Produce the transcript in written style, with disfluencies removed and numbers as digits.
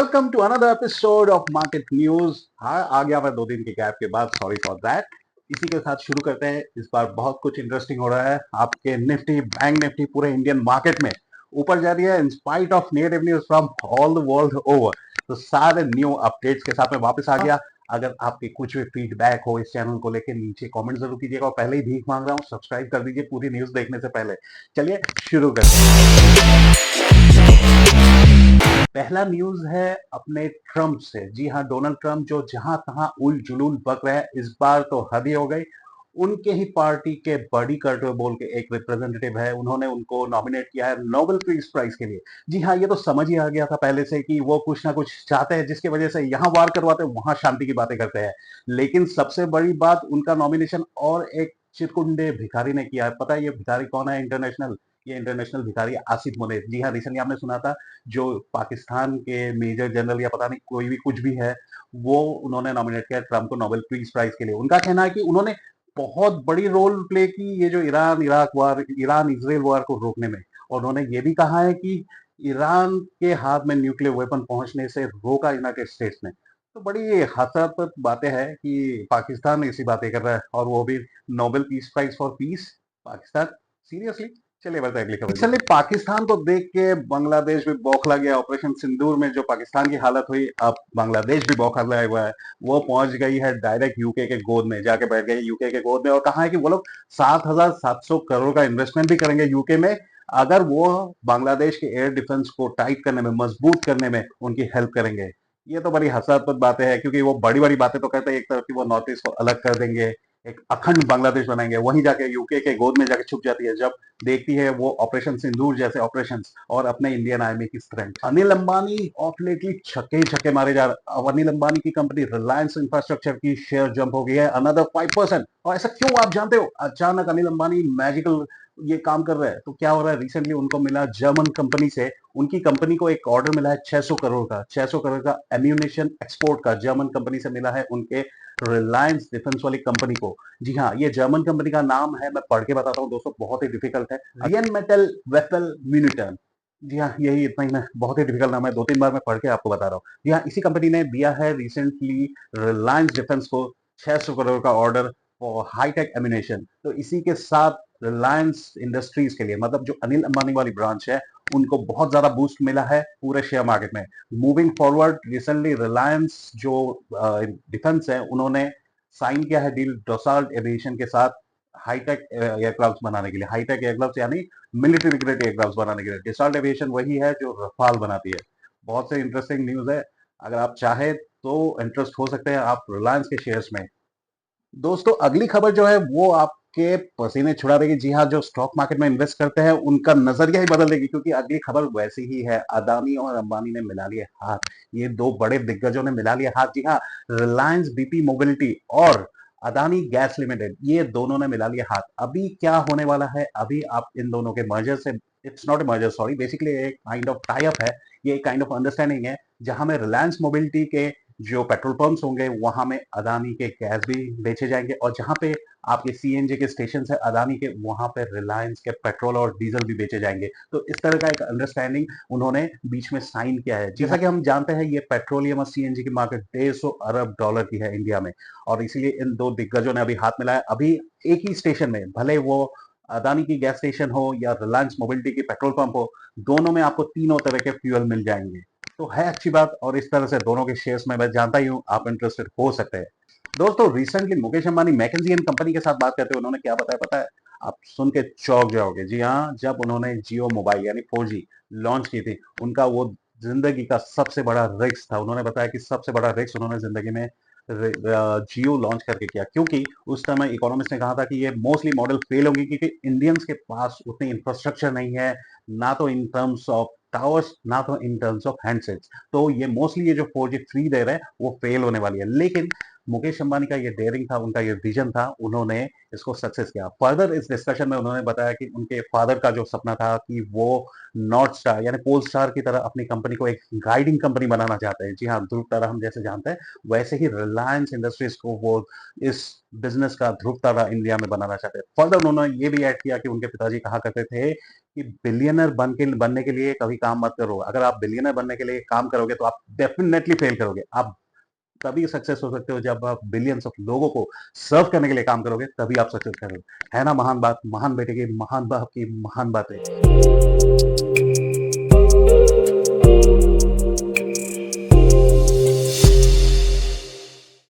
Welcome to another episode of market news. हाँ, आ गया मैं 2 दिन के गैप के बाद, सॉरी फॉर दैट। इसी के साथ शुरू करते हैं। इस बार बहुत कुछ इंटरेस्टिंग हो रहा है। आपके निफ्टी, बैंक निफ्टी पूरे इंडियन मार्केट में ऊपर जा रही है in spite of negative news from all the world over. तो सारे न्यू अपडेट्स के साथ मैं वापस आ गया। अगर आपके कुछ भी फीडबैक हो इस चैनल को लेकर, नीचे कमेंट जरूर कीजिएगा। और पहले ही भीख मांग रहा हूँ, सब्सक्राइब कर दीजिए पूरी न्यूज देखने से पहले। चलिए शुरू करते हैं। पहला न्यूज है अपने ट्रंप से। जी हाँ, डोनाल्ड ट्रंप जो जहां तहां उल जुलूल बक रहे हैं, इस बार तो हद ही हो गई। उनके ही पार्टी के बडी कर्टवे बोल के एक रिप्रेजेंटेटिव है, उन्होंने उनको नॉमिनेट किया है नोबेल पीस प्राइज के लिए। जी हाँ, ये तो समझ ही आ गया था पहले से कि वो कुछ ना कुछ चाहते हैं, जिसकी वजह से यहाँ वार करवाते हैं वहां शांति की बातें करते हैं। लेकिन सबसे बड़ी बात, उनका नॉमिनेशन और एक चिरकुंडे भिखारी ने किया है। पता है ये भिखारी कौन है? इंटरनेशनल, ये इंटरनेशनल भिखारी आसिफ मुनीर। जी हाँ, रिसेंटली आपने सुना था, जो पाकिस्तान के मेजर जनरल या पता नहीं कोई भी कुछ भी है, वो उन्होंने नॉमिनेट किया ट्रंप को नोबेल पीस प्राइज के लिए। उनका कहना है कि उन्होंने बहुत बड़ी रोल प्ले की ये जो ईरान इराक वार, ईरान इसराइल वार को रोकने में। और उन्होंने ये भी कहा है कि ईरान के हाथ में न्यूक्लियर वेपन पहुंचने से रोका यूनाइटेड स्टेट्स ने। तो बड़ी हास्यास्पद बातें हैं कि पाकिस्तान ऐसी बातें कर रहा है, और वो भी Nobel peace prize for peace. Pakistan, seriously? चलिए बढ़ते हैं अगली खबर। चलिए, पाकिस्तान को देख के बांग्लादेश भी बौखला गया। ऑपरेशन सिंदूर में जो पाकिस्तान की हालत हुई, अब बांग्लादेश भी बौखला हुआ है। वो पहुंच गई है डायरेक्ट यूके के गोद में, जाके बैठ गई यूके के गोद में। और कहा है कि वो लोग 7,700 करोड़ का इन्वेस्टमेंट भी करेंगे यूके में, अगर वो बांग्लादेश के एयर डिफेंस को टाइट करने में, मजबूत करने में उनकी हेल्प करेंगे। ये तो बड़ी हसास्पद बातें हैं, क्योंकि वो बड़ी बड़ी बातें तो कहते हैं, एक तरफ की वो नॉर्थ ईस्ट को अलग कर देंगे, एक अखंड बांग्लादेश बनाएंगे, वहीं जाके यूके के गोद में जाके छुप जाती है जब देखती है वो ऑपरेशन सिंदूर जैसे ऑपरेशंस और अपने इंडियन आर्मी की strength. Anil Ambani of lately छक्के ही छक्के मारे जा रहे। अब अनिल अंबानी की कंपनी रिलायंस इंफ्रास्ट्रक्चर की शेयर जंप हो गई है अनदर 5%। और ऐसा क्यों, आप जानते हो? अचानक अनिल अंबानी मैजिकल ये काम कर रहे हैं। तो क्या हो रहा है, रिसेंटली उनको मिला जर्मन कंपनी से, उनकी कंपनी को एक ऑर्डर मिला है 600 करोड़ का, 600 करोड़ का एम्यूनेशन एक्सपोर्ट का जर्मन कंपनी से मिला है उनके रिलायंस डिफेंस वाली कंपनी को। जी हाँ, ये जर्मन कंपनी का नाम है, मैं पढ़ के बताता हूँ दोस्तों, बहुत ही डिफिकल्ट है। रियन मेटल वेपल म्यूनिटन। जी हाँ, यही इतना ही, मैं बहुत ही डिफिकल्ट नाम है, 2-3 बार मैं पढ़ के आपको बता रहा हूँ। जी हाँ, इसी कंपनी ने दिया है रिसेंटली रिलायंस डिफेंस को 600 करोड़ का ऑर्डर फॉर हाईटेक एम्यूनेशन। तो इसी के साथ रिलायंस इंडस्ट्रीज के लिए, मतलब जो अनिल अंबानी वाली ब्रांच है, उनको बहुत ज्यादा बूस्ट मिला है पूरे शेयर मार्केट में। मूविंग फॉरवर्ड, रिसेंटली रिलायंस जो डिफेंस है, उन्होंने साइन किया है डील डोसाल्ट एविएशन के साथ हाईटेक एयरक्राफ्ट बनाने के लिए। हाईटेक एयरक्राफ्ट यानी मिलिट्री ग्रेड एयरक्राफ्ट बनाने के लिए। डोसाल्ट एविएशन वही है जो रफाल बनाती है। बहुत से इंटरेस्टिंग न्यूज है, अगर आप चाहे तो इंटरेस्ट हो सकते हैं आप रिलायंस के शेयर्स में। दोस्तों, अगली खबर जो है वो आपके पसीने छुड़ा देगी। जी हाँ, जो स्टॉक मार्केट में इन्वेस्ट करते हैं उनका नजरिया ही बदल देगी, क्योंकि अगली खबर वैसी ही है। अदानी और अंबानी ने मिला लिए हाथ। ये दो बड़े दिग्गजों ने मिला लिया हाथ। जी हाँ, रिलायंस बीपी मोबिलिटी और अदानी गैस लिमिटेड, ये दोनों ने मिला लिया हाथ। अभी क्या होने वाला है, अभी आप इन दोनों के मर्जर से, it's not a merger, sorry, basically एक काइंड ऑफ टाई अप है। ये एक काइंड ऑफ अंडरस्टैंडिंग है, जहां में रिलायंस मोबिलिटी के जो पेट्रोल पंप्स होंगे वहां में अदानी के गैस भी बेचे जाएंगे, और जहां पे आपके सीएनजी के स्टेशन है अदानी के, वहां पे रिलायंस के पेट्रोल और डीजल भी बेचे जाएंगे। तो इस तरह का एक अंडरस्टैंडिंग उन्होंने बीच में साइन किया है। जैसा कि हम जानते हैं, ये पेट्रोलियम और सीएनजी की मार्केट 150 अरब डॉलर की है इंडिया में, और इसीलिए इन दो दिग्गजों ने अभी हाथ मिलाया। अभी एक ही स्टेशन में, भले वो अदानी की गैस स्टेशन हो या रिलायंस मोबिलिटी की पेट्रोल पंप हो, दोनों में आपको तीनों तरह के फ्यूल मिल जाएंगे। तो है अच्छी बात, और इस तरह से दोनों के शेयर्स में मैं जानता ही हूं आप इंटरेस्टेड हो सकते हैं। दोस्तों, रिसेंटली मुकेश अंबानी मैकेजी कंपनी के साथ बात करते हुए उन्होंने क्या बताया पता है? आप सुन के चौंक जाओगे। जी हाँ, जब उन्होंने जियो मोबाइल यानी 4G लॉन्च की थी, उनका वो जिंदगी का सबसे बड़ा रिस्क था। उन्होंने बताया कि सबसे बड़ा रिस्क उन्होंने जिंदगी में जियो लॉन्च करके किया, क्योंकि उस समय इकोनॉमिस्ट ने कहा था कि ये मोस्टली मॉडल फेल होगी, क्योंकि इंडियंस के पास उतनी इंफ्रास्ट्रक्चर नहीं है, ना तो इन टर्म्स ऑफ टावर्स, ना तो इन टर्म्स ऑफ हैंडसेट्स। तो ये मोस्टली ये जो 4G फ्री दे रहे हैं वो फेल होने वाली है। लेकिन मुकेश अंबानी का ये डेयरिंग था, उनका ये विजन था, उन्होंने इसको सक्सेस किया। फर्दर इस डिस्कशन में उन्होंने बताया कि उनके फादर का जो सपना था कि वो नॉर्थ स्टार यानी पोल स्टार की तरह अपनी कंपनी को एक गाइडिंग कंपनी बनाना चाहते हैं। जी हाँ, ध्रुव तारा हम जैसे जानते हैं, वैसे ही रिलायंस इंडस्ट्रीज को वो इस बिजनेस का ध्रुव तारा इंडिया में बनाना चाहते हैं। फर्दर उन्होंने ये भी ऐड किया कि उनके पिताजी कहा करते थे कि बिलियनर बनने के लिए कभी काम मत करो। अगर आप बिलियनर बनने के लिए काम करोगे तो आप डेफिनेटली फेल करोगे। आप तभी सक्सेस हो सकते हो जब आप बिलियंस ऑफ लोगों को सर्व करने के लिए काम करोगे, तभी आप सक्सेस करोगे। है ना महान बात, महान बेटे की, महान बाप की महान बातें।